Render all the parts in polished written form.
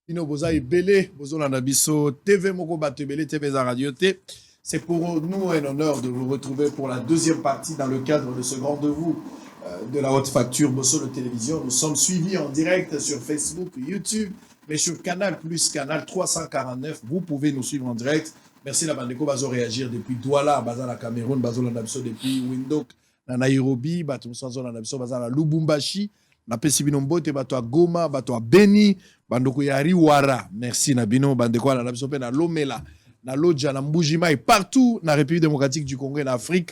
Bino boza ebele, bozo na biso TV moko bato ebele TV za radio T. C'est pour nous un honneur de vous retrouver pour la deuxième partie dans le cadre de ce rendez-vous de la haute facture Bosso de télévision. Nous sommes suivis en direct sur Facebook, YouTube, mais sur Canal Plus, Canal 349. Vous pouvez nous suivre en direct. Merci la Bandeko Bazo réagir depuis Douala, Bazar la Cameroun, Bazo la Nabiso depuis Windhoek, na Nairobi, Bato Musanzo la Nabiso, Bazar la Lubumbashi. Na pesi bino mbote bato a Goma, bato a Beni, bandoko ya Riwara. Merci na bino bandeko na biso pe na Lomela, na Lodja, na Mbujima et partout na République démocratique du Congo et en Afrique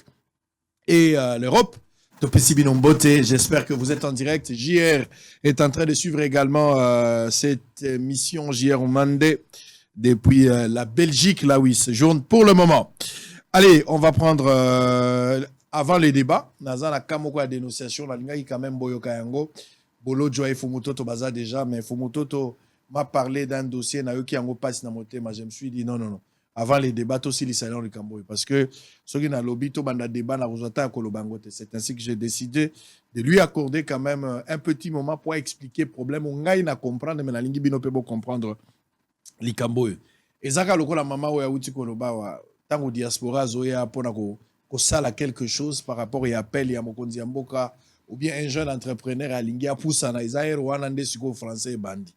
et l'Europe. To pesi bino mbote, j'espère que vous êtes en direct. JR est en train de suivre également cette émission JR Omande depuis la Belgique, là où il séjourne pour le moment. Allez, on va prendre avant les débats, naza na kamoko ya dénonciation la linga quand même boyoka yango bolo joie Fumototo baza déjà mais Fumototo m'a parlé d'un dossier na yo ki yango passe na motema. Je me suis dit non avant les débats aussi les salons le Camboy parce que ce qui na lobby to banda débat na rozata kolobangote. C'est ainsi que j'ai décidé de lui accorder quand même un petit moment pour expliquer problème on ngai na comprendre mais la lingi bino pe bo comprendre li Camboy ezaka lokola mama o ya uti koloba wa tango diaspora zoya pona ko sala quelque chose par rapport à appel ya mokonzi ya mboka ou bien un jeune entrepreneur alingi apusa na Isaïe wana nde siko français bandi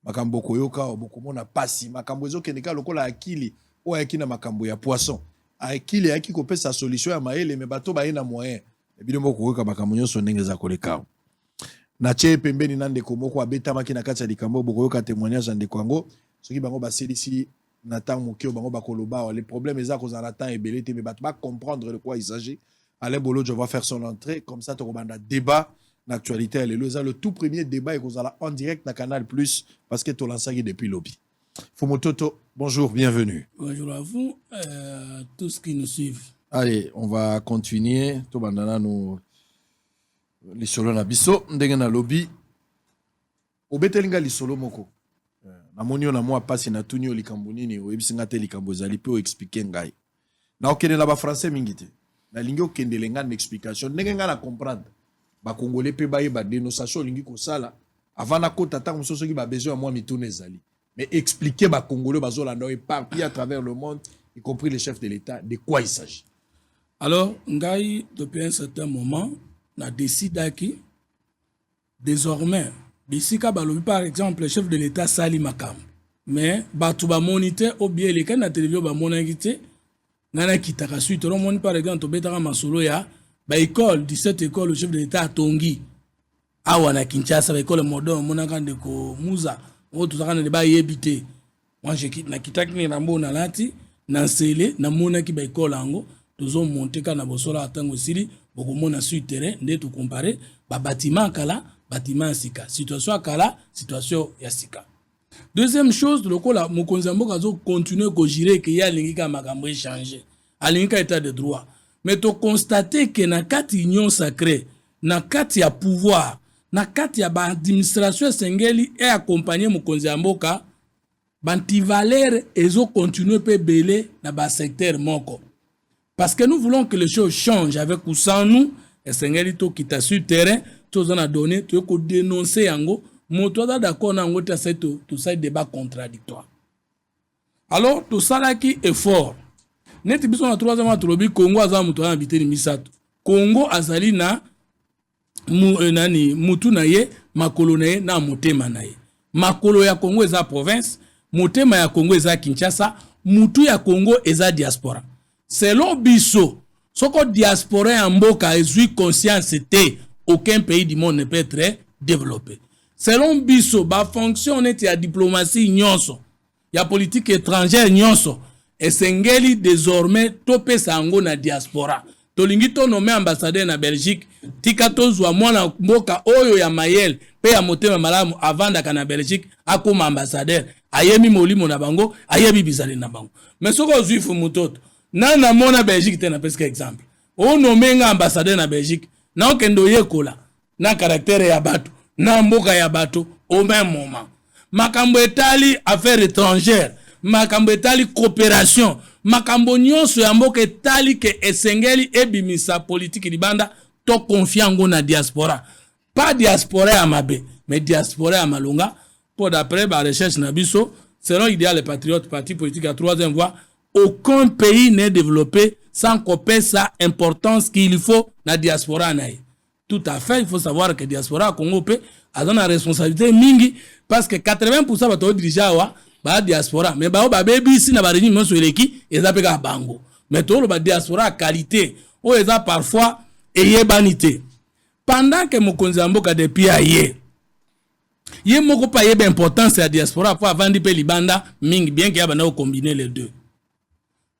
makambo koyoka oboko na pasi makambo ezokendeka lokola akili o yakina makambo ya poisson akili yaki kopesa solution ya maele me bato ba ina moyen ebino mboko koyoka makambo nyonso ndenge za koleka na che pembeni nande komoko abeta makina kati ya likambo bokoyoka témoignage ande kwango soki bango baselisi Nathan Moukio bango bakoloba les problèmes les accords en temps et belité mais pas comprendre de quoi il s'agit. Alain Bolo je vais faire son entrée comme ça tu vas débat d'actualité elle est le tout premier débat et qu'on a en direct dans Canal Plus parce que tu lances depuis lobby. Fumototo, bonjour, bienvenue. Bonjour à vous tous qui nous suivent. Allez, on va continuer to bandana nous les solo na biso ndenge na lobby. Obetelinga li solo moko. Na monio na moi passe na tunio likambo nini oyebisinga te likambo zali pe o expliquer ngai na okende na ba français mingite na lingi okende lenga na explication ndenge nga na comprendre ba congolais pe ba yeba dénonciation lingi ko sala avant na kota ta mososo ki ba besoin moi mitune zali mais expliquer ba congolais bazola na éparpillé à travers le monde y compris les chefs de l'état de quoi il s'agit. Alors ngai depuis un certain moment na décidé qui désormais bisika balobi par exemple le chef de l'état sali makam mais batu ba moniteur ou bien les kana télévision ba monangité ngana kitaka suite on moni par exemple betaka masolo ya ba école 17 école le chef de l'état tongi awa na Kinshasa ba école modon monaka ndeko muza o tuzaka na ba yebité moi je quitte na kitaki ni rambo na lati na sele na monaki ba école ango tozo monter kana bosola atango sili boko mona sur terrain nde to comparer ba bâtiment kala bâtiment sika situation kala situation ya sika. Deuxième chose le kola mokonzi mboka zo continuer ko gérer que ya lingika makambo échanger alingika état de droit mais to constater que na kati union sacrée na kati ya pouvoir na kati ya ba administration sengeli et accompagner mokonzi mboka bantivalere ezo continuer pe belé na ba secteur moko parce que nous voulons que les choses changent avec ou sans nous et sengeli to kita sur terrain tous on a donné tu peux dénoncer yango moto da d'accord na ngota c'est tout ça débat contradictoire alors tout ça là qui est fort net biso na troisième trobi Congo aza moto habité ni misato Congo azali na nani mutu na ye makolo na ye na motema na ye makolo ya Congo eza province motema ya Congo eza Kinshasa mutu ya Congo eza diaspora selon biso soko diaspora ya mboka ezui conscience te aucun pays du monde ne peut être développé. Selon biso, ba fonction net ya diplomatie nyonso, ya politique étrangère nyonso, esengeli désormais topé sango na diaspora. Tolingi to nommé ambassadeur na Belgique, tika tozwa mwana mboka oyo ya mayel, pe ya motema malamu avant daka na Belgique, akoma ambassadeur, ayemi molimo na bango, ayebi bizali na bango. Mais soko ozui Fumototo, na mona Belgique te na presque exemple. O nommé nga ambassadeur na Belgique, na okendo yekola na caractère ya bato na mboka ya bato au même moment makambo etali affaires étrangères makambo etali coopération makambo nyonso ya mboka etali ke esengeli ebimisa politique libanda to confiango na diaspora pas diaspora ya mabe mais diaspora ya malonga pour d'après la recherche Nabiso, selon l'idéal les patriotes, parti politique à troisième voie, aucun pays n'est développé sans qu'on paie sa importance qu'il faut dans la diaspora. Tout à fait, il faut savoir que la diaspora Congo a une responsabilité mingi parce que 80% de dirigeants la diaspora. Mais ba baby si na ba régime sur l'équipe, ils appellent à bango. Mais tout la diaspora qualité, ou ils a parfois ayé banité. Pendant que Mokonzi Mboka depuis aye, yé moko pa yé importance la diaspora pour avant di pe libanda mingi bien qu'il y a bana combiner les deux.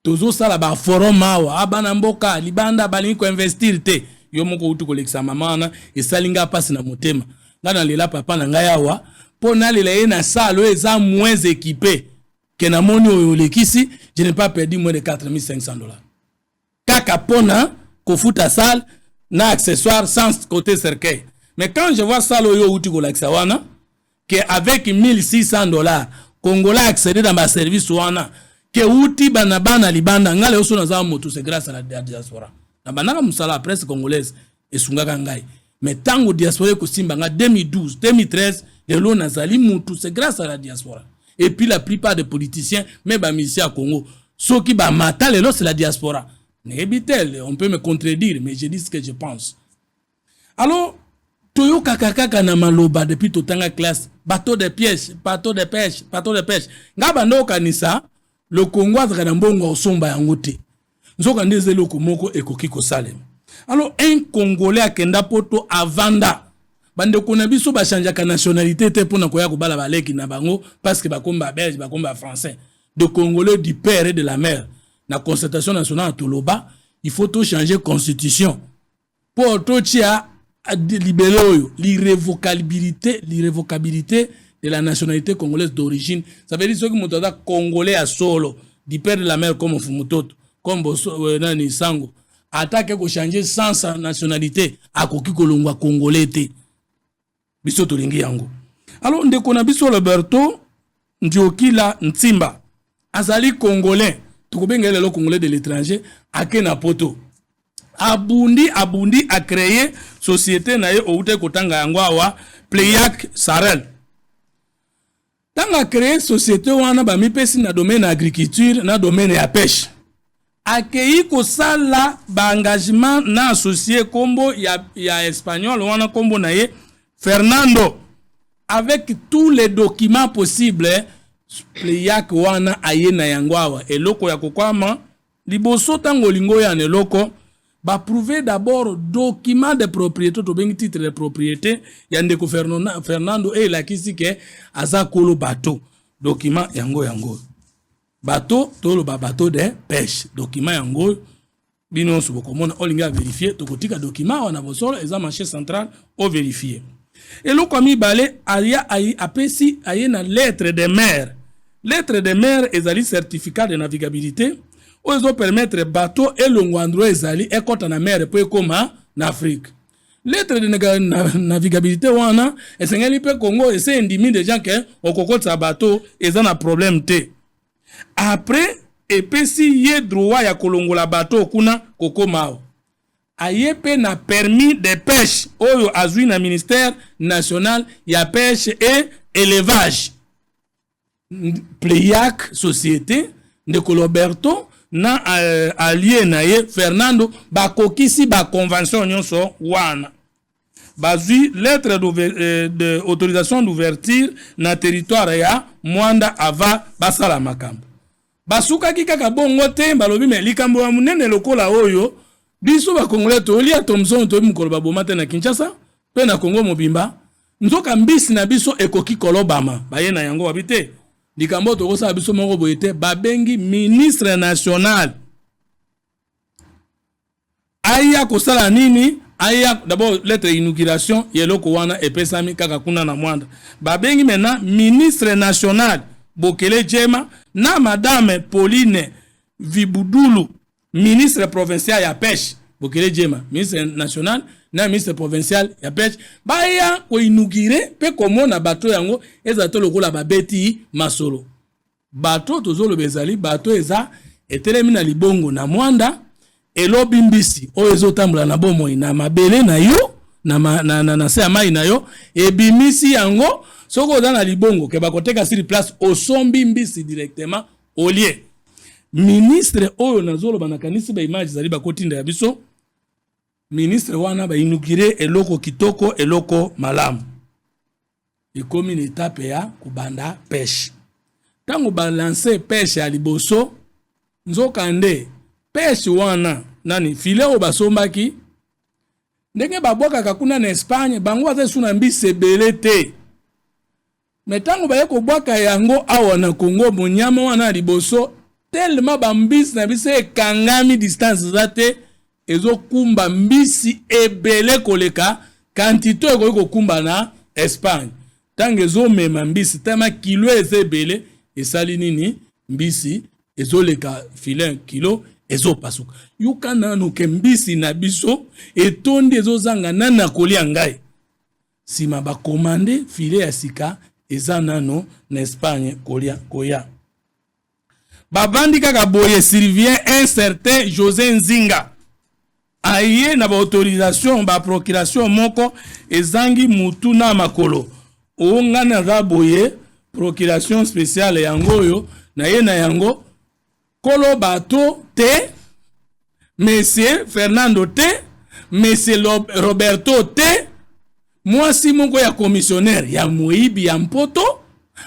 Toujours ça là ba forum mawa abana mboka libanda bali ko investir te yo moko utu ko lekisa mama na esalinga passe na motema ngana lela papa na ngai awa pona lela ye na salo eza moins équipé que na moni o lekisi je n'ai pas perdu moins de $4,500 kaka pona ko futa salle na accessoire sans côté cercueil. Mais quand je vois ça yo utu ko lekisa wana que avec $1,600 Congolais accéder dans ma service wana que outi bana libanda ngale oso na za moto c'est grâce à la diaspora na banaka musala presse congolaise esungaka ngai mais tango diaspora ko simbanga 2012 2013 le lo nazali mutu c'est grâce à la diaspora et puis la plupart des politiciens même ba misi à Congo ceux qui ba mata le lo c'est la diaspora nebitel on peut me contredire mais je dis ce que je pense. Alors toyo kakaka na maloba depuis totanga classe bateau de pêche ngaba ndo kanisa le Congo a un bon osomba yangote. Nzoka ndeze loko moko ekoki ko salem. Alors un Congolais akenda poto avanda. Bande kona biso ba chanja ka nationalité te pona koya ko bala baleki na bango parce que bakomba belge, bakomba français. De Congolais du père et de la mère. Na concertation nationale à Toloba, il faut tout changer constitution. Pour tout tia libérer l'irrévocabilité de la nationalité congolaise d'origine. Ça veut dire que mon tata congolais à solo, du père de la mère comme Fumutoto, comme Nani Sango, attaque ko changer sans sa nationalité, à koki kolongwa congolais te. Biso tolingi yango. Alors ndeko na biso Roberto Ndiokila Ntimba, azali congolais, tukubengele lo congolais de l'étranger, akena poto. Abundi a créé société na ye oute kotanga yango awa Playak Sarel. Dans la créé société wana ba mipesi na domaine agriculture na domaine ya pêche. Akei ko sala ba engagement na associé kombo ya espagnol wana kombo na ye Fernando avec tous les documents possibles Playak wana aye na yango awa eloko ya kokwama liboso tango lingo ya neloko ba prouver d'abord document de propriété to bengi titre de propriété ya ndeko Fernando et la kisi ke aza kolo bateau document yango bateau to lo bateau de pêche document yango bino subo komona olinga vérifier to kotika document wana bosolo eza marché central o vérifier et lo komi balé alia apesi aye na lettre de mer ezali certificat de navigabilité ozo permettre bateau et longwandro ezali ekota na mer po ekoma na Afrique. Lettre de navigabilité wana esengeli pe Congo ese indimi de gens que okokota bateau eza na problème te. Après epesi ye droit ya kolongola bateau kuna kokoma. Aye pe na permis de pêche oyo azui na ministère national ya pêche et élevage. Playak société de Coloberto na allié na ye Fernando bakokisi ba convention nyonso wana bazui lettre de autorisation d'ouverture na territoire ya Mwanda ava basala makambo basuka kaka bongo te balobi me likambo ya munene lokola oyo biso ba Congolais to lia Thomson to mukolo babomate na Kinshasa pe na Congo mobimba nzoka mbisi na biso ekoki kolobama baye na yango wabite likambo to kosa biso moko boyete babengi ministre national aya kosala nini aya d'abord lettre d'inauguration yeloko wana epesami kaka kuna na Mwanda babengi mena ministre national Bokele Jema na madame Pauline Vibudulu ministre provincial ya pêche Bokele Jema ministre national na ministre provincial ya pêche baya ko inaugurer pe komona bateau yango ezato lokola babeti masolo bateau tozolo bezali bateau eza etelemi na libongo na Mwanda elobi mbisi oyo ezotambula na bomoi na mabele na yo na se ya mai na yo ebimisi yango soko dans la libongo ke bakoteka sur place osombi mbisi directement au lieu ministre oyo nazolo banakanisi ba image zali bakotinda ya biso ministre wana ba inugire eloko kitoko eloko malamu ekomi na etape ya kubanda pêche tango balancer pêche ya liboso nzokande pêche wana nani filet o basombaki ndenge babwaka kuna na Espagne bango baza suna mbisi ebele te metango baye kobwaka yango awa na Congo monyama wana liboso tellement bambisi na biso ekangami distance zate ezokumba mbisi ebele koleka quantité ekokumba na Espagne tango ezomema mbisi tellement kilo ezebele esali nini mbisi ezoleka filet kilo ezopasuka yuka nanu ke mbisi na biso etondi ezozanga nana kolia ngai sima bakomande filet ya sika eza nano na Espagne koya babandi kaka boye survient un certain José Nzinga aye na ba autorisation ba procuration moko ezangi mutu na makolo ongana za boye procuration spéciale yango yo na ye na yango kolo bato te monsieur Fernando te monsieur Roberto te mwasi moko ya commissionnaire ya moibi ya mpoto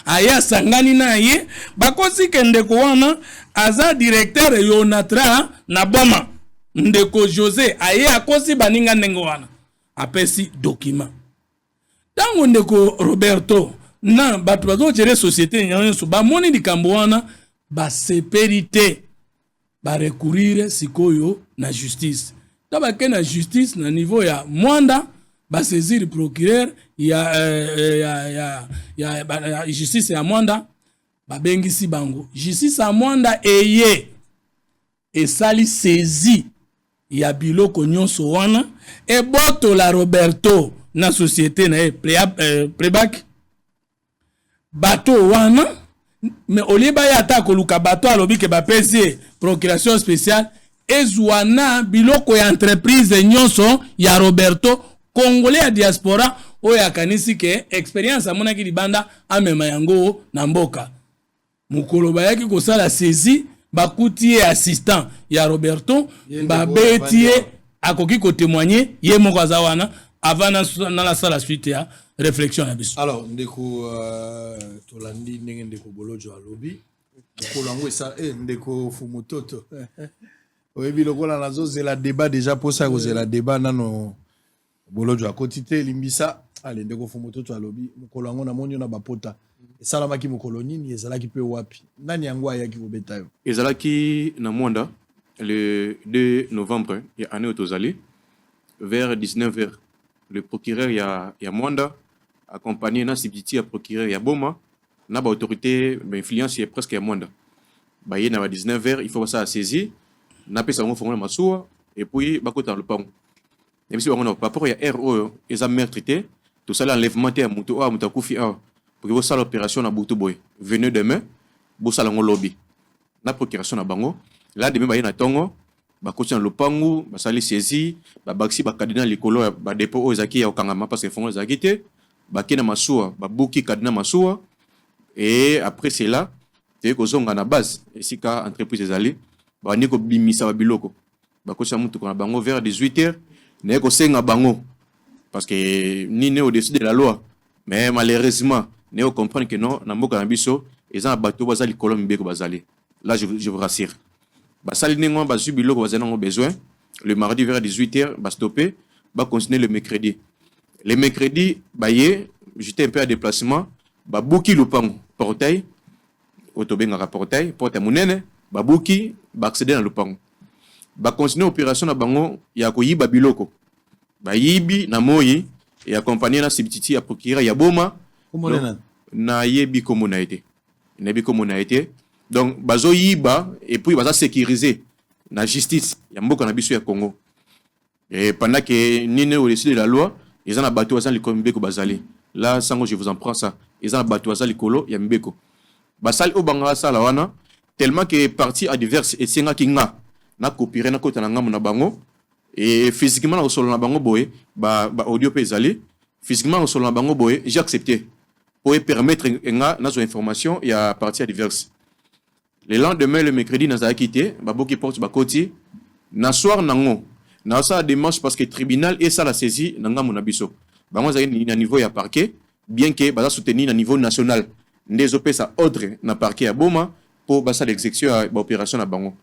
aya sangani na ye bakosi kendeko wana aza directeur Yonatra na boma ndeko José aye akosi baninga ndenge wana apesi document tango ndeko Roberto na bato bazo gere société nyonso ba moni likambo wana ba séperité ba recourir sikoyo na justice tabake na justice na niveau ya mwanda ba saisir procureur ya justice ya mwanda ba bengisi bango justice ya mwanda eye esali saisi ya biloko nyonso wana e boto la Roberto na société na Prebac bato wana mais oliba ya ta koluka bato alobi ke ba pesi procuration spéciale ezwana biloko ya entreprise nyonso ya Roberto Congolais ya diaspora oyo akanisi ke experience amona ki libanda amema yango na mboka mukolo bayaki kosala saisi bakuti assistant ya Roberto babeti akoki ko témoigner ye moko azawana avant na la sala suite ya réflexion na biso. Alors ndeko tolandi ndenge ndeko bolojo alobi kolango esa ndeko fumutoto oyebi lokola nazo zela débat déjà pour ça kozela débat nano bolojo akotite limbisa ale ndeko fumutoto alobi kolango na monyo na bapota esalamaki mokolo nini ezalaki pe wapi nani yango ayaki kobeta yo ezalaki na Mwanda le 2 novembre ya année otozali vers 19h le procureur ya Mwanda accompagné na substitut ya procureur ya Boma na ba autorité ba influence ya presque ya Mwanda ba yé na ba 19h il faut ça saisir na pesa ngo fongola masuwa et puis bakota le pang et puis on a par rapport ya RO ils ont meurtrité tout ça l'enlèvement ya mutu a mutu kufi a pour que ça l'opération na butu boy venez demain bo sala ngo lobby na procuration na bango là demain ba yé na tongo bakoti na lopangu basali saisi babaksi bakadina likolo ba dépôt ozaki ya okangama parce que fongola zaki te bakina masuwa babuki kadina masuwa et après cela te kozonga na base esika entreprise ezali bani ko bimisa biloko bakosa mutu ko na bango vers 18h ne ko senga bango parce que ni ne au-dessus de la loi mais malheureusement ne ko comprendre que non na mboka na biso ezana bato bazali kolombe mbeko bazali là je vous rassure basali ningo bazu biloko bazana ngo besoin le mardi vers 18h ba stopper ba continuer le mercredi. Le mercredi, j'étais un peu à déplacement, babuki lupango portail, autobenga portail, porte munene, babuki, accéder dans lupango. Ba continuer opération na bango ya koyiba biloko. Ba yibi na moyi et accompagner na substitut ya procureur ya Boma. Na yebi comme na été. Na yebi comme na été. Donc bazo yiba et puis baza sécuriser na justice ya mboka na biso ya Congo. Et pendant que ni ne au-dessus de la loi ils ont un bateau à l'Ikomibeko Bazali. Là, je vous en prends ça. Ils ont un bateau à l'Ikolo, Yambeko. Basal Obanga Salawana, tellement que parti adverse et Senga Kinga, n'a copié na kota na bango, et physiquement au sol na bango boy, audio pezali, physiquement au sol na bango boy, j'ai accepté. pour permettre nos informations et à partir diverses. Le lendemain, le mercredi, nous avons quitté, Baboki porte Bakoti, na soir nango, na sa démarche parce que le tribunal et ça la saisie, nanga monabiso. Bango zaï na niveau ya parquet, bien que baza soutenir na niveau national. Des opé sa ordre na parquet à Boma pour basa l'exécution à l'opération à Bango.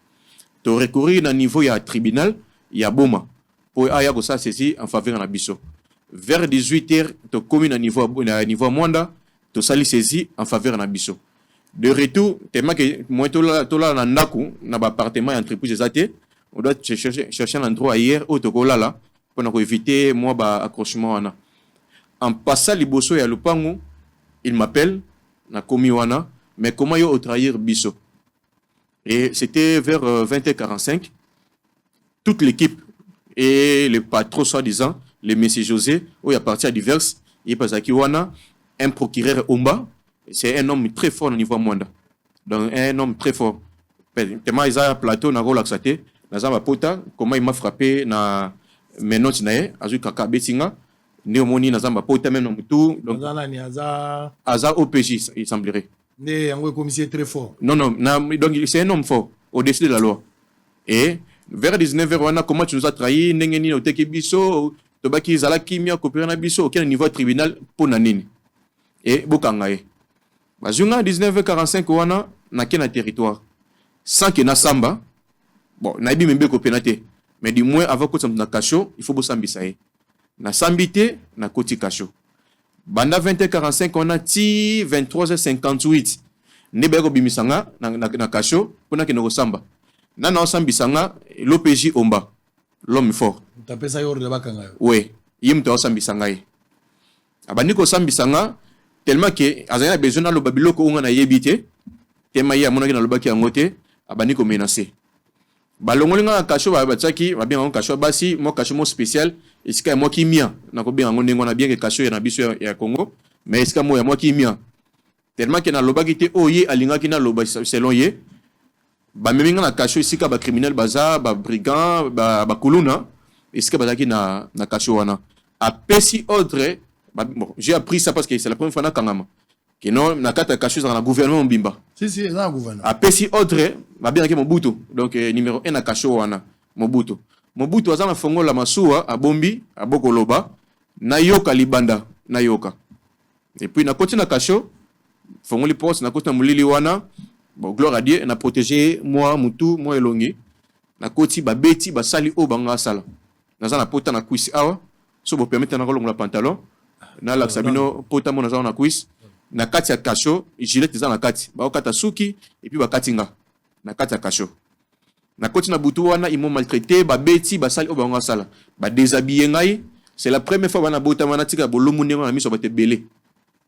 Tu recourir na niveau ya tribunal, ya Boma, pour aya ça saisie en faveur na biso. Vers 18h, tu commis na niveau Mwanda, tu sali saisie en faveur na biso. De retour, tellement que moi tola na ndaku na ba appartement et entreprise zate, on doit chercher un endroit ailleurs où tokola là pour éviter moi ba accrochement wana. En passant liboso ya lupangu, il m'appelle na komi wana, mais comment yo trahir biso. Et c'était vers 20h45, toute l'équipe et le patron soi-disant, le monsieur José, où il y a parti à diverses, il passe à Kiwana, un procureur Omba. C'est un homme très fort au niveau Mwanda. Donc, un homme très fort. Tellement il a un plateau, na relaxaté, na ma pota, comment il m'a frappé, na mes notes nae, azu kaka betinga, néomoni na ma pota même dans tout. Donc, Aza OPJ, il semblerait. Mais un commissaire très fort. Non, donc c'est un homme fort, au-dessus de la loi. Et vers 19h, comment tu nous as trahi, n'engeni au teki biso, tobaki zala kimia, coopérer na biso, aucun niveau tribunal pour nanini. Et bokangaye. Bazunga 19h45 wana na kena territoire sans que na samba bon na bi membe ko penate mais du moins avant que ça na kacho il faut bosambisa na sambité na koti kacho banda 20h45 on a ti 23h58 ndebe ko bimisanga na kacho pona ke no samba na sambisanga l'OPJ Omba l'homme fort tapesa yoro de bakanga oui yim to sambisanga abani ko sambisanga tellement que azana besoin na lobabiloko unga na yebite tema ya monaki na lobaki ya ngote abani ko menacer balongolinga na kasho ba bataki ba bien en kasho basi mo kasho mo spécial esika mo kimia na ko bien ngondengo na bien que kasho ya na biso ya Congo mais esika mo ya mo kimia tellement que na lobaki te oye alinga ki na loba selon ye ba meminga na kasho esika ba criminel baza ba brigand ba kuluna esika bazaki na kasho wana apesi ordre. Bon, j'ai appris ça parce que c'est la première fois que je non na kata kashu dans le gouvernement Mbimba. Si c'est dans le gouvernement. A pesi autre, ba bien que Mobutu. Donc numéro 1 na kashu wana Mobutu. Mobutu azana fongo la masuwa a Bombi, a Bokoloba, na yoka libanda, na yoka. Et puis na koti na kashu, fongo li poste na koti na mulili wana, bon gloire à Dieu, na protéger moi mutu, moi elongi. Na koti ba beti ba sali o banga sala. Na zana pota na kuisi awa, so bo permettre na kolongola pantalon. Na la sabino pota mona za na quiz na kati ya kasho gilet za na kati ba okata suki et puis ba katinga na kati ya kasho na koti na butu wana ils m'ont maltraité ba beti ba sali obanga sala ba déshabiller ngai c'est la première fois bana bota mana tika bolomu nengo na miso ba te belé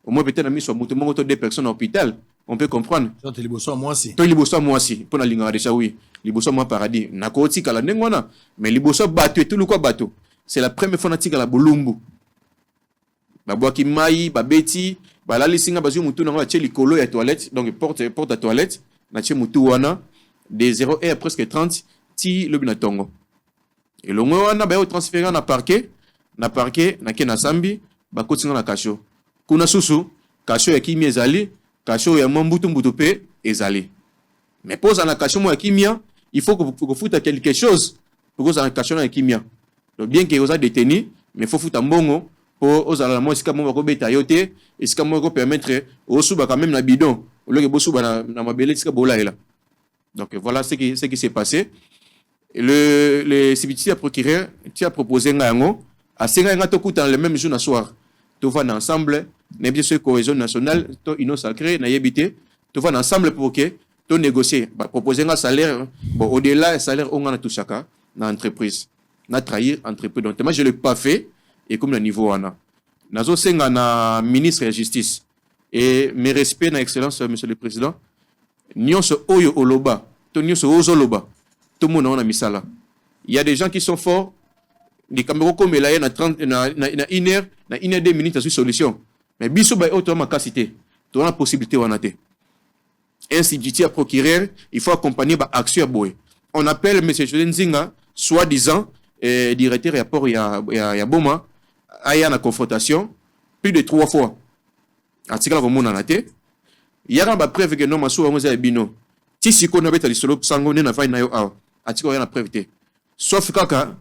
au moins peut-être na miso mutu mongo to deux personnes à l'hôpital on peut comprendre ça te liboso moi aussi to liboso moi aussi pour na linga déjà oui liboso moi paradis na koti kala nengo na mais liboso bato et tout le quoi bato c'est la première fois na tika la bolumbu babwaki mai babeti balali singa bazu mutu na ngwa tcheli kolo ya toilette donc porte à toilette na tche mutu wana de 0 heure presque 30 ti lobi na tongo et longo wana ba transférer na parquet na kena sambi ba kotinga na kasho kuna susu kasho ya kimia ezali kasho ya mbutu pe ezali mais pose na kasho mo ya kimia il faut que futa quelque chose pour que na kasho na kimia donc bien que oza détenu mais faut futa mbongo pour aux alarmes est-ce que moi ko beta yote est-ce que moi ko permettre au suba quand même na bidon au lieu que bo suba na mabele est-ce que bola là donc voilà ce qui s'est passé le cibiti a procureur tu a proposé ngango à senga ngato kuta le même jour na soir tout va ensemble n'est bien sûr cohésion nationale to ino sacré na yebité tout va ensemble pour que to négocier ba proposer un salaire bon au-delà salaire on a tout chacun na entreprise na trahir entreprise donc moi je l'ai pas fait. Et comme le niveau wana nazo senga na ministre de la justice et mes respects na excellence monsieur le président nyonso oyo oloba to nyonso ozoloba tout monde na misala il y a des gens qui sont forts les caméras comme là na 30 na 1 heure na 1 heure 2 minutes sur solution mais biso ba auto makasité to na possibilité wana te ainsi dit à procureur il faut accompagner ba action à boy on appelle monsieur José Nzinga soi-disant directeur rapport ya Boma aya na confrontation plus de 3 fois atikala komonana te yaka bapreuve ke no masuwa yango eza ya bino ti sikoyo nabeta lisolo sango nde navai na yo awa atika oya na preuve te sauf kaka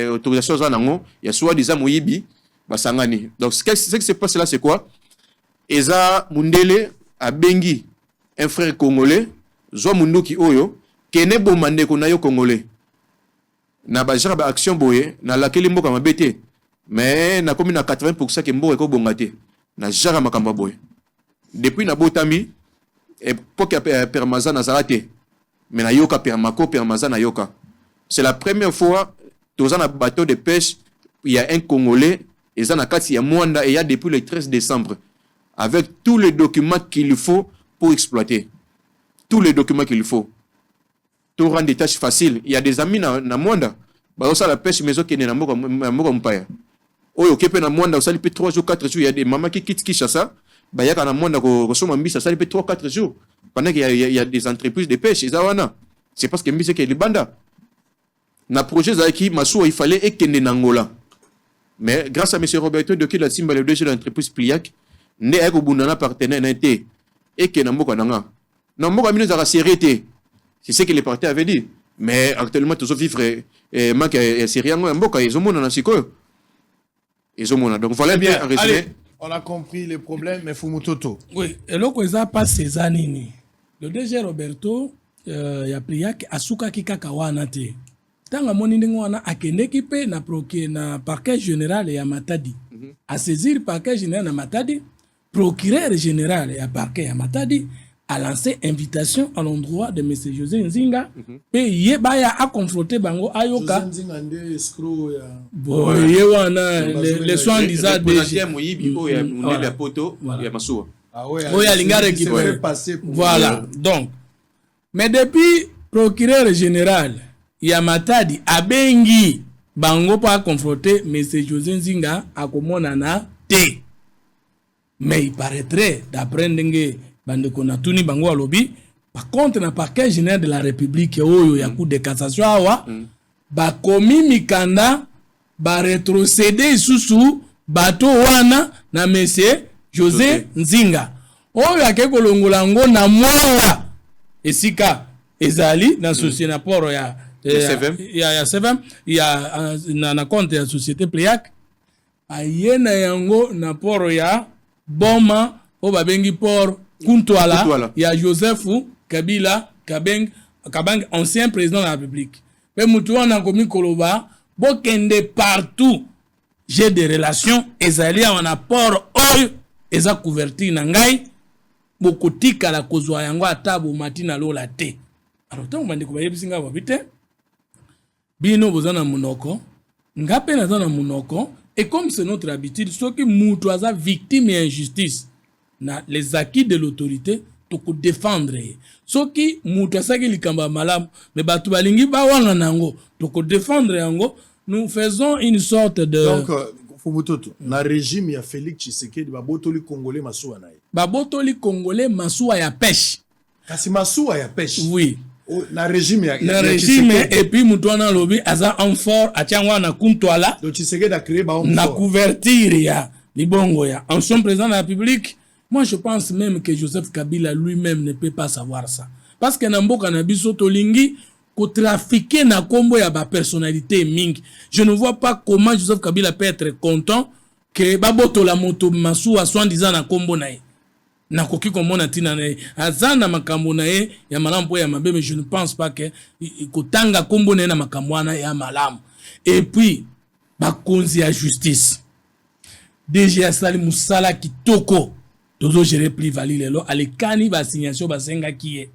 autorisation aza nango ya soi-disant moyibi basangani. Donc ce qui se passe là c'est quoi? Eza mundele abengi un frère congolais zwa munduki oyo kene bomande ko na yo congolais na bajara ba action boye na lakeli mboka mabete mais na komi na 80% ke mboka ko bongate na jara makamba boye depuis na botami époque ya permaza na zarate mais na yoka permako permaza na yoka. C'est la première fois dans un bateau de pêche il y a un Congolais et ça na kati ya Mwanda et il y a depuis le 13 décembre avec tous les documents qu'il faut pour exploiter. Tous les documents qu'il faut. Tout rend des tâches faciles. Il y a des amis na Mwanda. Bah ça la pêche maison qui est na moko mpaya. Oyo kepe na Mwanda ça peut 3 jours 4 jours il y a des mamans qui quittent Kinshasa. Bah yaka na Mwanda ko soma mbisa ça peut 3 4 jours. Pendant qu'il y a des entreprises de pêche wana. C'est parce que mbisa ke libanda. Na projet Zaki Masuwa il fallait ekende Nangola. Mais grâce à M. Roberto de qui la Simba le DG de l'entreprise Pliac, ne eko bundana partenaire n'était ekende mboka nanga. Non mboka mino za rasérité. C'est ce que les partis avaient dit. Mais actuellement tous vivre manque sérieux mboka ezomona na sikoyo. Ezomona. Donc voilà bien en résumé. Allez, on a compris les problèmes mais Fumutoto. Oui, et là quoi ça passe ces années. Le DG Roberto ya Pliac asuka kikaka wana te. Tanga moni ndenge wana akendeki pe na na parquet général ya Matadi. A saisir parquet général ya Matadi, procureur général ya parquet ya Matadi a lancé invitation à l'endroit de M. José Nzinga pe yebaya a confronté bango ayoka. José Nzinga nde escroc ya boye wana les soins disant DG moyibi oyo ya mundele ya poto ya Masuwa. Ah ouais. Oyo alinga récupérer. Voilà. Donc mais depuis procureur général ya Matadi abengi bango pa confronter M. José Nzinga akomona na te. Mais il paraîtrait d'après ndenge bandeko na tuni bango alobi par contre na parquet général de la République oyo ya cour de cassation awa ba komi mikanda ba rétrocéder isusu bato wana na M. José Nzinga oyo akeko longola ngo na mwanga esika ezali na société na poro ya CVM ya na compte ya société Pliac ayena yango na poro ya Boma o babengi port Kuntwala ya Joseph Kabila Kabang ancien président de la République pe mutu wana komi koloba bokende partout j'ai des relations ezali wana port oyo eza couverture na ngai bokotika la kozwa yango atabo matina lola te alors tant bandi ko bayebisinga babite bino bozana munoko ngape na zana munoko et comme c'est notre habitude ceux qui mutu aza victime et injustice na les acquis de l'autorité to ko défendre ceux qui mutu asaki likamba malam mais batu balingi ba wanga nango to ko défendre yango nous faisons une sorte de donc Fumutoto na régime ya Félix Tshisekedi babotoli congolais Masuwa na ye babotoli congolais Masuwa ya pêche kasi Masuwa ya pêche oui na régime ya régime et puis mutuana lobi aza en fort atiangwa na Kuntwala donc Tshisekedi a créé ba na couverture ya libongo ya ancien président de la République. Moi je pense même que Joseph Kabila lui-même ne peut pas savoir ça parce que na mboka na biso tolingi ko trafiquer na kombo ya ba personnalité mingi. Je ne vois pas comment Joseph Kabila peut être content que baboto la moto Masuwa soit disant na kombo na ye na koki komona tina na ye azana makambo na ye ya malambo ya mabe mais je ne pense pas que kotanga kombo na ye na makambo wana ya malamu. Et puis bakonzi ya justice DG asali musala kitoko dozo gérer plus vali lelo alekani ba signation basenga kiye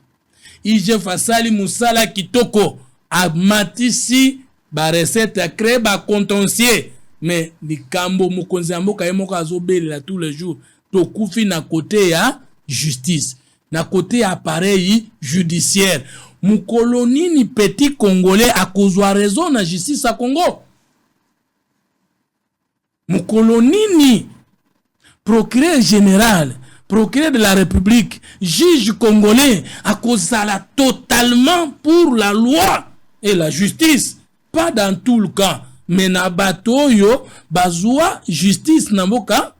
ije fasali musala kitoko amatisi ba recette a créé ba contentieux mais likambo mukonzi mboka ye moko azobelela tous les jours to kufi na côté ya justice na côté ya appareil judiciaire mukoloni ni petit congolais akozwa raison na justice à Congo mukoloni ni procureur général procureur de la République juge congolais akozala totalement pour la loi et la justice pas dans tout le cas mais na bato yo bazwa justice na mboka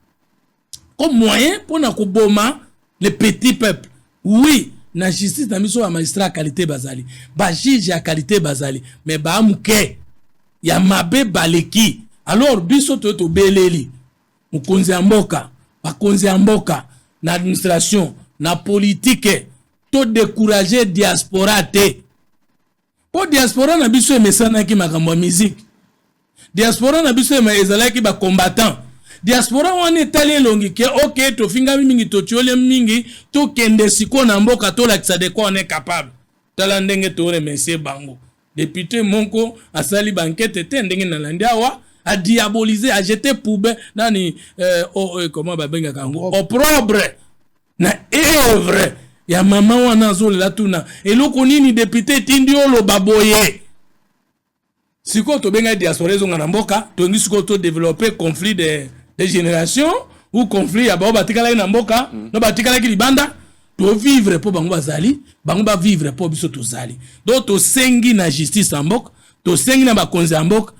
comme moyen pour na koboma les petits peuples. Oui, na justice na biso ba magistrat à qualité bazali, ba juge à qualité bazali, mais ba muke ya mabe baleki. Alors biso to beleli mukonzi ya mboka, bakonzi ya mboka na administration na politique to décourager diaspora te. Po diaspora na biso emesana ki makambo musique. Diaspora na biso ezalaki ba combattant. Diaspora wana etali elongi ke ok tofinga mingi totiole mingi to kende siko na mboka to lakisa de quoi on est capable. Tala ndenge to remercier bango. Député Monko asali banquette te ndenge na landiawa a diaboliser, a jeter poubelle nani comment ba benga kango opprobre na œuvre ya mama wana zo la tuna eloko nini député tindi olo baboye siko to benga diaspora zo na mboka to ngi siko to développer conflit de génération ou conflit ya ba batikala na mboka no batikala ki libanda to vivre po bango bazali bango ba vivre po biso to zali donc to sengi na justice en mboka to sengi na bakonzi en mboka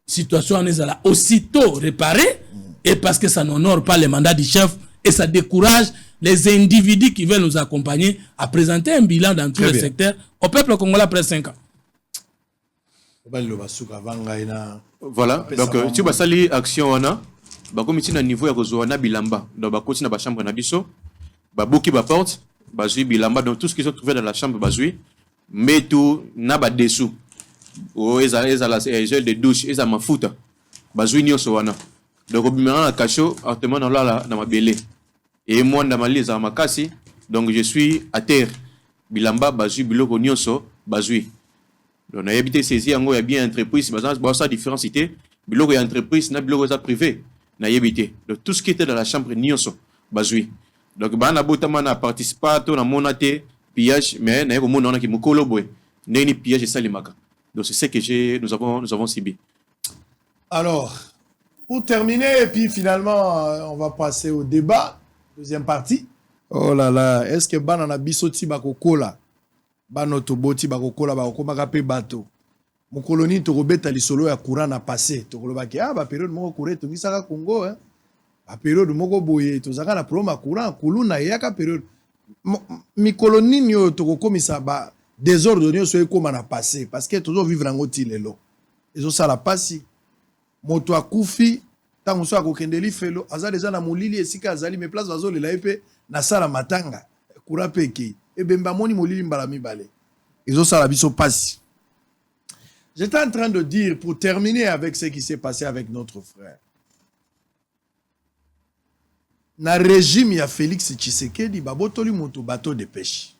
situation est là aussitôt réparée et parce que ça n'honore pas le mandat du chef et ça décourage les individus qui veulent nous accompagner à présenter un bilan dans tous les secteurs au peuple congolais après 5 ans. Voilà, donc tu vas saluer action wana ba comme ici na niveau ya kozwana bilamba donc ba continue ba chambre na biso ba boki ba porte ba zui bilamba donc tout ce qui sont trouvés dans la chambre ba zui mais tout na ba dessous o ezala gel de douche eza mafuta bazui nyonso wana donc obimana na kasho actuellement na lala na mabele et moi na maliza makasi donc je suis à terre bilamba bazui biloko nyonso bazui donc na yebité saisi yango ya bien entreprise bazan ça différencité biloko ya entreprise na biloko za privé na yebité donc tout ce qui était dans la chambre nyonso bazui donc bana botama na participato na monate pillage mais na yeko mona ki mukolo boy neni pillage salimaka. Donc c'est ce que nous avons subi. Alors, pour terminer, et puis finalement, on va passer au débat, deuxième partie. Oh là là, est-ce que banana bisoti bakokola, banoto boti bakokola bakoma pe bato. Mon colonie to robeta li solo ya courant na passé, to kolobaki ba période moko courant to ngisaka Congo hein. Ba période moko boye to zaka na problème courant kuluna yaka période mi colonie nyo to komisa ba désordre nyo so ekoma na passé parce que toujours vivre en otilelo ezo sala pasi moto akufi tango so akokendeli felo aza déjà na molili esika azali me place bazo lela epe na sala matanga kura peke ebemba moni molili mbala mibale ezo sala biso pasi. J'étais en train de dire pour terminer avec ce qui s'est passé avec notre frère na régime ya Félix Tshisekedi babotoli moto bateau de pêche.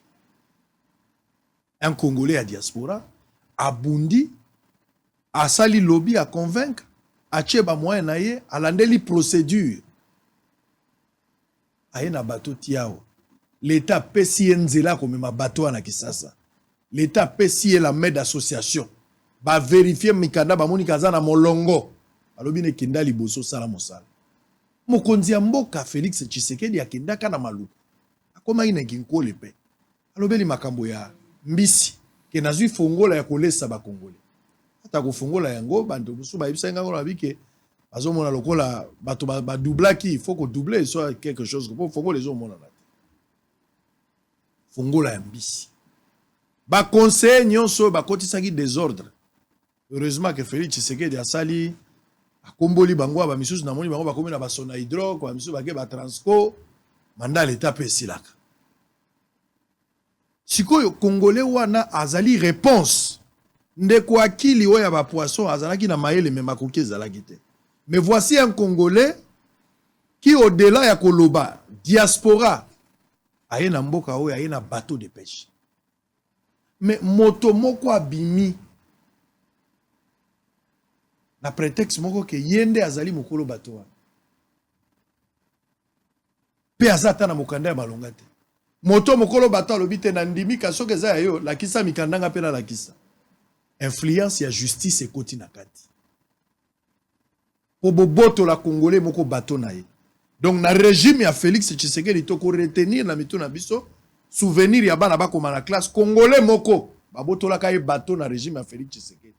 Un Congolais à diaspora, à Bundi, à Sali Lobby, à convaincre, à Tcheba Moyen Naye, à l'andeli procédure. Aye na bateau tiao. L'État pesi enzela comme ma bateau na Kisasa. L'État pesi la main d'association. Ba vérifier mikanda ba moni kazana molongo. Alobi ne kinda liboso sala mosala. Mokonzi ya mboka Félix Tshisekedi akenda kana malu. Akoma ina kinkole pe. Alobeli makambo ya mbisi ke nazui fongola ya kolesa ba Congolais ata ko fongola yango bando musu ba ibisa ngako na bike bazomona lokola bato ba doublaki il faut que doubler soit quelque chose pour fongola les hommes na fongola ya mbisi ba conseil nyonso ba kotisaki désordre. Heureusement que Félix Tshisekedi asali akomboli bango ba misusu na moni bango ba komi na ba sona hydro ko misusu ba ke ba transco mandat l'état pesilaka. Sikoyo Congolais wana azali réponse ndeko akili oya ba poisson azalaki na mayele me makoki ezalaki te. Mais voici un Congolais qui au-delà ya koloba diaspora aye na mboka oya aye na bateau de pêche. Mais moto moko abimi na prétexte moko ke yende azali mokolo bateau. Pe azata na mokanda ya malonga te. Moto mokolo bato alobite na ndimi kasoke za yo la kisa mikandanga pena la kisa. Influence ya justice ekoti na kati. Po boboto la Congolais moko bato na ye. Donc na régime ya Félix Tshisekedi to ko retenir na mito na biso souvenir ya bana bakoma na classe Congolais moko baboto la kaye bato na régime ya Félix Tshisekedi.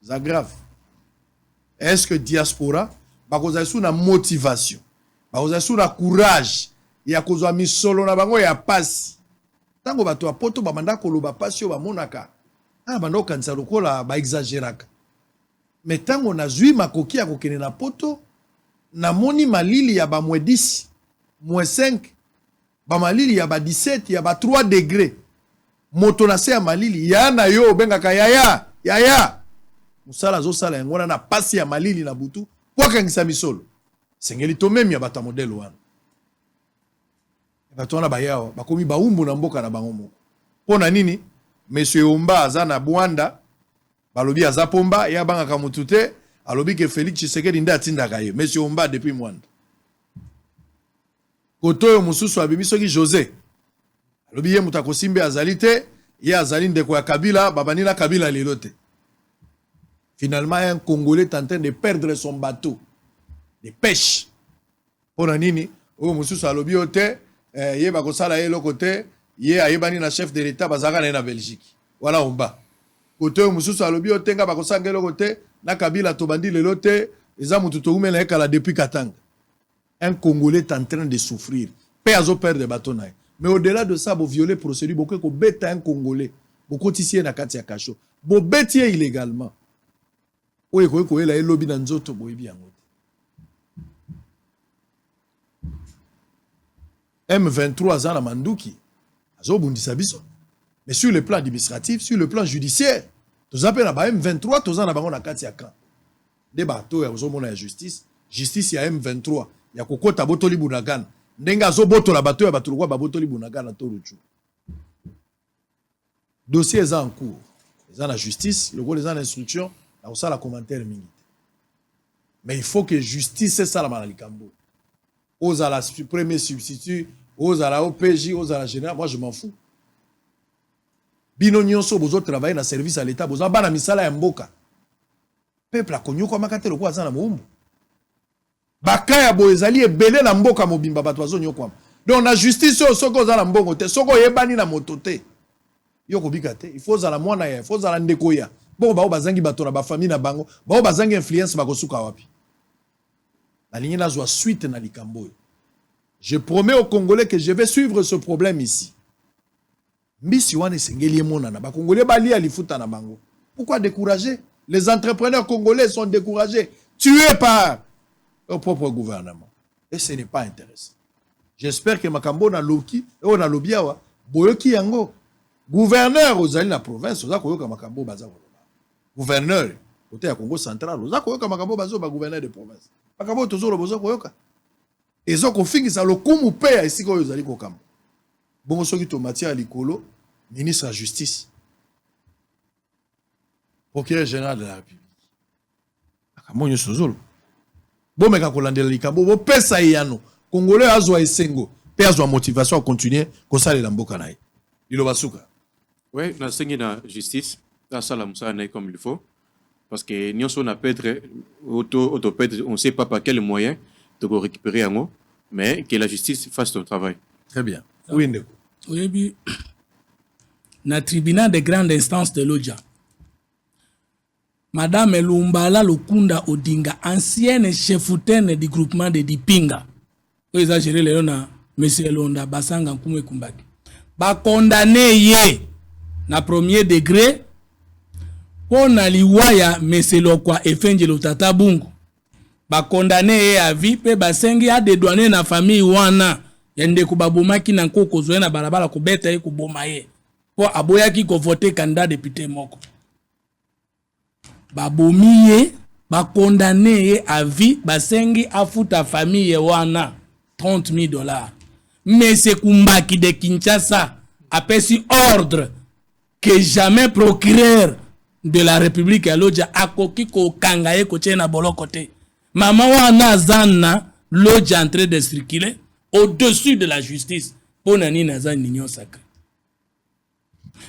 C'est grave. Est-ce que diaspora bakozala su na motivation bakozala su na courage ya kozwa misolo na bango ya pasi tango bato ya poto bamanda koloba pasi oyo bamonaka banda kokanisa lokola baexageraka me tango nazwi makoki ya kokende na poto namoni malili ya bamwe 10 mwe 5 bamalili ya ba 17 ya ba 3 degré moto na se ya malili ya na yo bengaka yaya musala azosala yango na pasi ya malili na butu po akangisa misolo sengeli tomemi ya bato ya modele wana bato wana bayawa bakomi baumbu na mboka na bango moko mpo na nini monsieur Omba aza na Bwanda balobi aza pomba ya bangaka mutu te alobi ke Félix Tshisekedi nde atindaka ye monsieur Omba depuis Mwanda koto oyo mosusu abimi soki José alobi ye mutu akosimbe azali te ye azali ndeko ya Kabila babani na Kabila lelo te. Finalement un Congolais est en train de perdre son bateau de pêche mpo na nini oyo mosusu alobi yo te ye bakosala ye loko te ye ayebani na chef de l'état bazalaka na ye na Belgique wala Omba kote oyo mosusu alobi yo te nga bakosanga eloko te na Kabila tobandi lelo te eza mutu toumela ekala depuis Katanga. Un Congolais est en train de souffrir pe azo perdre bateau na ye mais au-delà de ça bo violer procédure boko ko beta un Congolais boko tisie na kati ya kasho bo betie illégalement oyo ko ela elobi na nzoto boyebi yango M23 aza na manduki azobundisa biso mais sur le plan administratif sur le plan judiciaire toza pe na ba M23 toza na bango na kati ya camp de bato ya ozomona ya justice ya M23 ya kokota botoli bunagana ndenge azobotola bato ya bato lokwa babotoli bunagana to ruchu dossier est en cours eza na justice lokwa eza na instruction na kosala commentaire mingi mais il faut que justice esalama na likambo ozala premier substitut ozala OPJ ozala général moi je m'en fous bino nyonso bozo travailler na service à l'état bozo bana misala ya mboka peuple akonyoko makate lokwa za na moumbu bakaya boezali ebele na mboka mobimba bato azonyokwa donc na justice o soko za na mbongo te soko yebani na moto te yoko bika te il faut za la mwana ya il faut za la ndeko ya bon bao bazangi bato na ba famille na bango bao bazangi influence bakosuka wapi la ligne na zwa suite na likambo. Je promets aux Congolais que je vais suivre ce problème ici. Mbisi wane sengeli mona na ba Congolais bali alifuta na bango. Pourquoi décourager? Les entrepreneurs congolais sont découragés, tués par leur propre gouvernement. Et ce n'est pas intéressant. J'espère que makambo na loki o na lobiawa boyoki yango. Gouverneur ozali na province oza koyoka makambo baza ko. Gouverneur côté ya Congo central oza koyoka makambo bazo ba gouverneur de province. Makambo tozolo bozo koyoka. Ezo kofingisa lokumu pe ya esika oyo ozali kokamba. Bongo soki to Matia Likolo, ministre de la Justice, procureur général de la République. Akamonyo sozolo. Bon meka kolandela likambo bo pesa yano. Congolais azwa esengo, pe azwa motivation à continuer kosalela mboka na ye. Lilo basuka. Ouais, na sengi na justice, la sala musala na comme il faut parce que nyonso na peut-être auto peut-être on sait pas par quel moyen de récupérer un mot, mais que la justice fasse son travail. Très bien. Oui, Ndeko. Oui, na tribunal de grande instance de Lodja. Madame Lumbala Lukunda Odinga, ancienne chefoutaine du groupement de Dipinga. Vous exagérez le na monsieur Londa Basanga Nkumwe Kumbaki. Ba condamné ye na premier degré pour na liwaya monsieur Lokwa Efengelo Tata Bungu. Ba condamné ye à vie pe basengi a dédouané na famille wana yende kubabomaki na nkoko zoe na balabala kubeta ye kuboma ye po aboyaki ko voter candidat député moko babomi ye ba condamné ye à vie basengi afuta famille wana $30,000 mais c'est Kumbaki de Kinshasa a pesi ordre que jamais procureur de la République ya Lodja akoki ko kanga ye ko tena boloko te. Maman wana zanna Lodja en train de circuler au-dessus de la justice pour nani naza nignon sacré.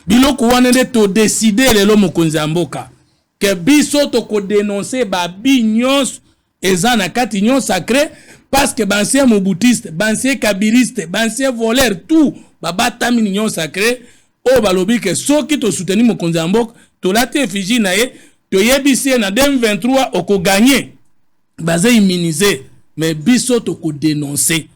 Biloko wana de to décider lelo mokonzi mboka que biso to ko dénoncer ba binyos ezana kati nyon sacré parce que bancien moboutiste, bancien kabiriste, bancien voleur tout babata nyon sacré o balobi que soki to soutenir mokonzi mboka to lati efiji na ye to yebisi na 2023 oko gagner baza immunisé mais biso toko dénoncer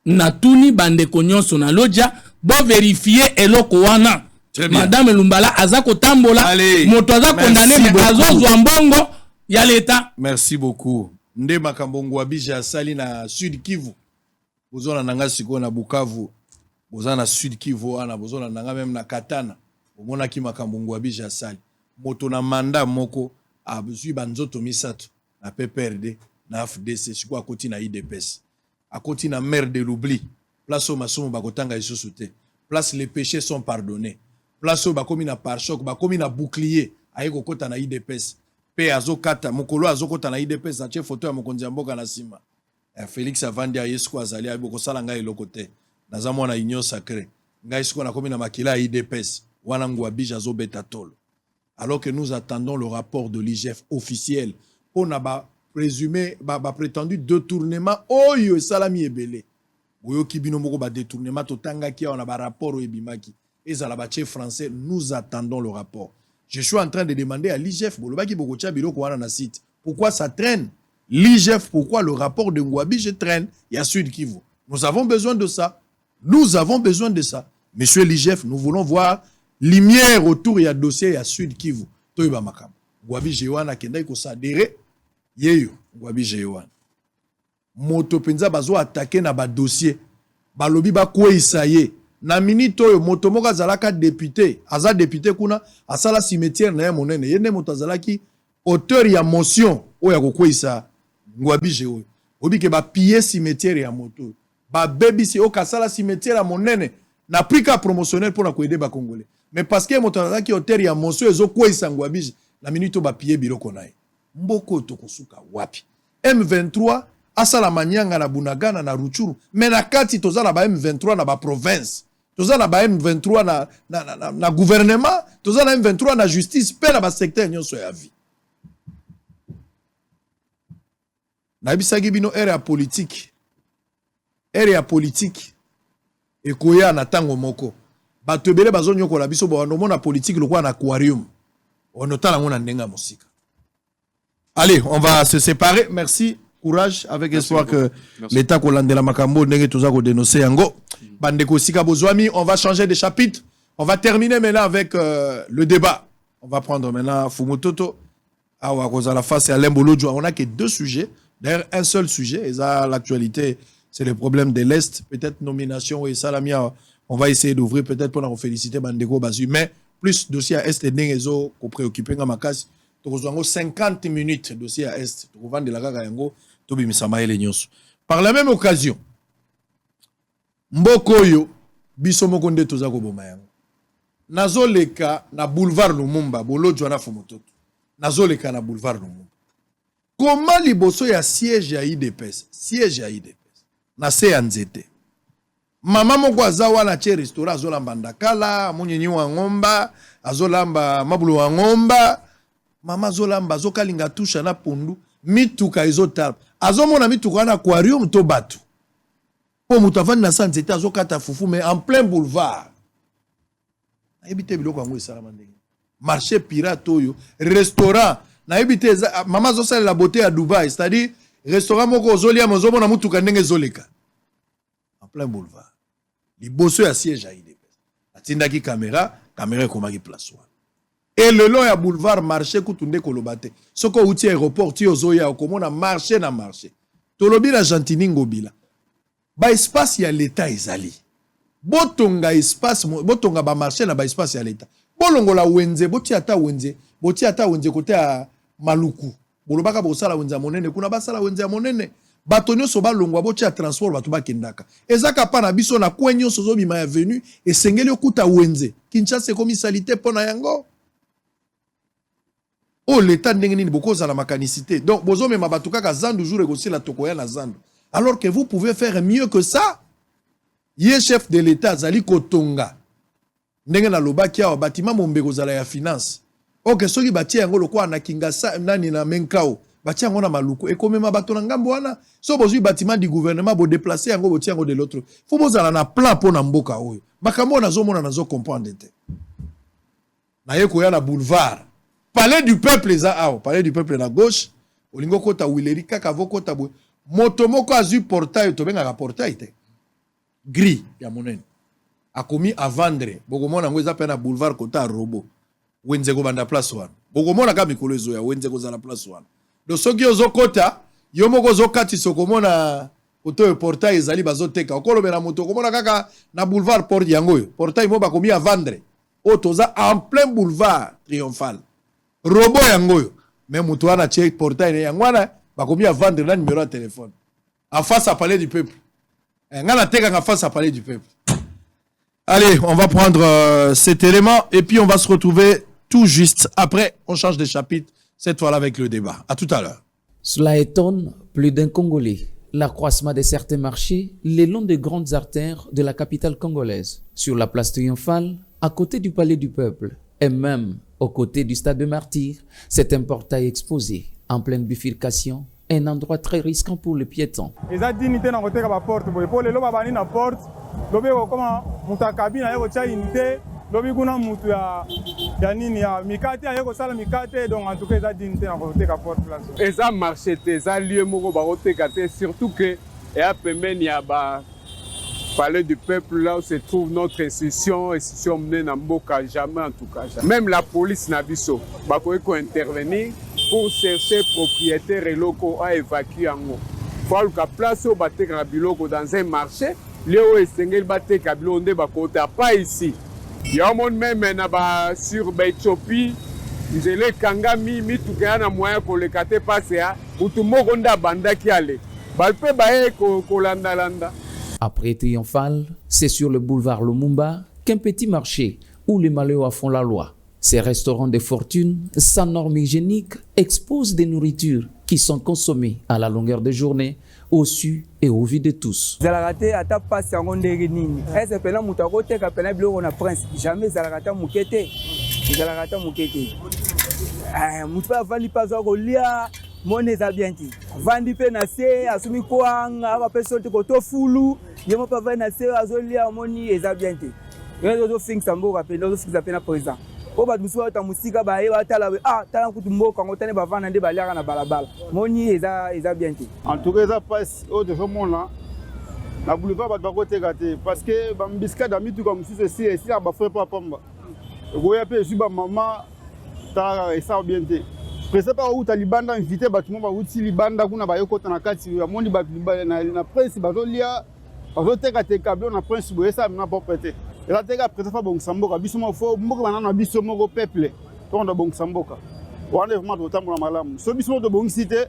na tuni bande nyonso na loja bo vérifier eloko wana. Madame Lumbala aza kotambola moto aza condamné azozwa mbongo ya l'État. Merci beaucoup. Nde makambongo abija asali na Sud Kivu. Bozona nanga siko na Bukavu. Bozana na Sud Kivu ana bozona nanga même na Katana. Omona ki makambongo abija asali. Moto na manda moko abuzui banzoto misato na PPRD na FDC siko akoti na IDPS. Akoti na mer de l'oubli. Place au masomo bakotanga isusu te. Place les péchés sont pardonnés. Place au bakomi na pare-choc, bakomi na bouclier. Aye kokota na IDPS. Pe azokata mokolo azokota na IDPS na chef photo ya mokonzi ya mboka na sima. Félix Avandi ayesko azali ayebo kosala ngai eloko te. Naza mwana union sacrée. Ngai siko na komi na makila ya IDPS. Wana ngwa bija azobeta tolo. Alors que nous attendons le rapport de l'IGF officiel pour na ba présumé ba prétendu détournement oyo salami ebele. Oyo kibino moko ba détournement totanga ki on a ba rapport o ebimaki. Ezala ba chef français, nous attendons le rapport. Je suis en train de demander à l'IGF bolobaki bokocha biloko wana na site. Pourquoi ça traîne? L'IGF, pourquoi le rapport de Ngouabi je traîne? Il y a Sud Kivu. Nous avons besoin de ça. Nous avons besoin de ça. Monsieur l'IGF, nous voulons voir lumière autour, il y a dossier, il y a Sud Kivu. Toiba makam. Ngouabi Jewana kenda ko sadere. Yeyo, Ngouabi Jewana. Moto penza bazo attaquer na ba dossier. Balobi ba ko isaye. Na minute oyo moto moka zalaka député, aza député kuna, asala cimetière na ya monene. Yende moto zalaki auteur ya motion oyo ko isa Ngouabi Jewana. Obi ke ba piller cimetière ya moto. Ba baby si o kasala cimetière ya monene. Na prika promotionnel pour na ko aider ba congolais. Mais parce que moto zalaki auteur ya motion ezo ko isa Ngouabi, na minute o ba piller biloko nae. Mboko tokosuka wapi? M23 asala manyanga na Bunagana na Ruchuru. Mais na kati tozala ba M23 na ba province. Tozala ba M23 na gouvernement. Tozala M23 na justice. Pe na ba secteur nyonso ya vie. Na bisagi bino ere ya politique. Ere ya politique. Ekoya na tango moko. Bato ebele bazo nyoko la biso bo na politique lokwa na aquarium. Onotala ngona ndenga musika. Allez, on va se séparer. Merci. Courage, avec espoir que l'État de la Makambo n'est pas ko dénoncer yango. Bandeko Sika Bozwami, on va changer de chapitre. On va terminer maintenant avec le débat. On va prendre maintenant Fumototo. Awa Kozala face à Lembolojo. On n'a que deux sujets. D'ailleurs, un seul sujet. Et ça, l'actualité, c'est le problème de l'Est. Peut-être nomination et Salamia. On va essayer d'ouvrir peut-être pour nous féliciter Bandeko Bazu. Mais plus dossier à Est et Nengezo qu'on préoccupe dans ma case. Nous avons 50 minutes dossier à Est. Nous avons de la Gagayango. Par la même occasion, Mbokoyo, Bisomoko nde toza ko boma yango. Nazoleka na boulevard Lumumba, bolo jwana Fumototo. Nazoleka na boulevard Lumumba. Comment liboso ya siège ya IDPS? Siège ya IDPS. Na se ya nzete. Mama moko azawa na che restaurant azolamba ndakala, munyenyi wa ngomba, azolamba mabulu wa ngomba. Mama azolamba azokalinga tusha na pundu, mituka ezotalba. Azomona mituka na aquarium to batu. Po mutavani na sanzete azokata fufu mais en plein boulevard. Na ebite biloko yango esala ndenge. Marché pirate oyo, restaurant na ebite mama zosala la beauté à Dubaï, c'est-à-dire restaurant moko ozolia mozomona mutuka ndenge zoleka. En plein boulevard. Liboso ya siège à IDPS. Atindaki caméra ekomaki place wana. Et le long ya boulevard marché kutunde kolobate. Soko uti aéroport ti ozoya okomona marché na marché. Tolobi na Jantiningo bila. Ba espace ya l'état ezali. Botonga espace botonga ba marché na ba espace ya l'état. Bolongola wenze boti ata wenze kote ya Maluku. Bolobaka bosala wenze ya monene kuna basala wenze ya monene. Bato nyonso balongwa boti ya transport bato bakendaka. Ezaka pa na biso na kwen nyonso zobima ya venu esengeli okuta wenze. Kinshasa ekomi salité pona yango. Oh, l'État n'est pas la mécanicité. Donc, vous avez dit Zandu jour et la tokoya na Zandu. Alors que vous pouvez faire mieux que ça. Yé chef de l'État, Zali Kotonga. N'est na loba kia bâtiment mombego zala ya finance. Ok, ceux qui bâti yango lokwa na Kingasa nani na Menkao. Bâti yango na Maluku. Et comme ma bato na ngambo wana, so bozu bâtiment du gouvernement bo déplacer yango boti yango de l'autre. Faut bozala na plan pour na mboka oyo. Makambo na zo mona na zo comprendre te. Na yeko ya na boulevard. Palais du peuple, palais du peuple à gauche, olingo kota wileri kaka vokota boye moto moko azwi portail tobengaka portail te gris ya monene akomi à vendre bokomona yango eza mpe na boulevard kota ya robo wenze kobanda place wana bokomona ka mikolo ezoya wenze kozala place wana do soki ozokota yo moko ozokatisa okomona koto oyo portail ezali bazoteka okolobela moto okomona kaka na boulevard port yango oyo portail mo bakomi à vendre oyo toza en plein boulevard triomphal robo yango oyo mais moto wana tie portail yango wana bakomi à vendre na numéro ya téléphone en face à palais du peuple nga na tekanga face à palais du peuple. Allez, on va prendre cet élément et puis on va se retrouver tout juste après. On change de chapitre, cette fois-là avec le débat. À tout à l'heure. Cela étonne plus d'un Congolais. L'accroissement de certains marchés le long des grandes artères de la capitale congolaise, sur la place triomphale, à côté du palais du peuple, et même aux côtés du stade de Martyrs, c'est un portail exposé en pleine bifurcation, un endroit très risquant pour les piétons. lobi kuna mutu ya nini ya mikate ayeko sala mikate donc en tout cas eza dignité na koteka porte place eza marché te eza lieu moko bakoteka te surtout que eya pembeni ya ba palais du peuple là où se trouve notre institution menée na mboka jamais en tout cas jamais. Même la police na biso bakoki ko intervenir pour chercher propriétaires locaux à évacuer yango faut luka place oyo batekaka biloko dans un marché lieu oyo esengeli bateka biloko nde bakota pas ici. Yamon même na ba sur Ethiopie nzele kangami mituka na moyen ko lekate passe ya utumoko nda banda ki ale balpe bae ko landa landa. Après Triomphal, c'est sur le boulevard Lumumba qu'un petit marché où les malheureux font la loi. Ces restaurants de fortune sans normes hygiéniques exposent des nourritures qui sont consommées à la longueur de journée au su et au vu de tous. Zalagate ata passe yango ndenge nini. Est-ce que pena mutu akoteka pena biloko na prince jamais zalagata mukete. Zalagata mukete. Mutu avandi pas kolia mone za bien ti. Vandi pe na se asumi kwanga aba peso te koto fulu yemo pa vandi na se azolia moni eza bien ti. Yo zo fixa mboka pe zo fixa pe na président. Po ba musu ta musika ba e ba tala tala kutu mboka ngotane ba vanda nde baliaka na balabala. Moni eza bien ti. En tout cas ça passe au de ce monde là na boulevard ba koteka te parce que ba mbiska da mitu comme si ba frère pas pamba. Goya pe su ba maman ta esa bien te. Presse pas où Talibanda invité bâtiment ba uti libanda kuna ba yokota na kati ya mondi ba na prince ba zolia ba zoteka te kablo na prince bo esa na popete. Et là teka presse pas bon samboka biso mo fo mboka bana na biso moko peuple to ndo bon samboka. Wana vraiment to tambola malamu. So biso to bon cité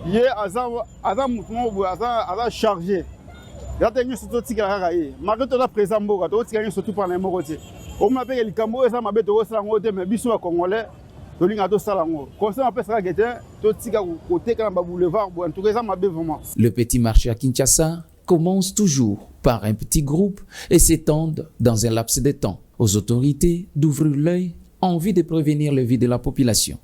ye aza mutumo bo aza chargé. Là tenyo surtout tika kaka ye. Marito na présent mboka to tika surtout par na moko te. O m'a payé le cambo esa mabe to sala ngote mais biso ba congolais le petit marché à Kinshasa commence toujours par un petit groupe et s'étend dans un laps de temps aux autorités d'ouvrir l'œil en vue de prévenir le vide de la population.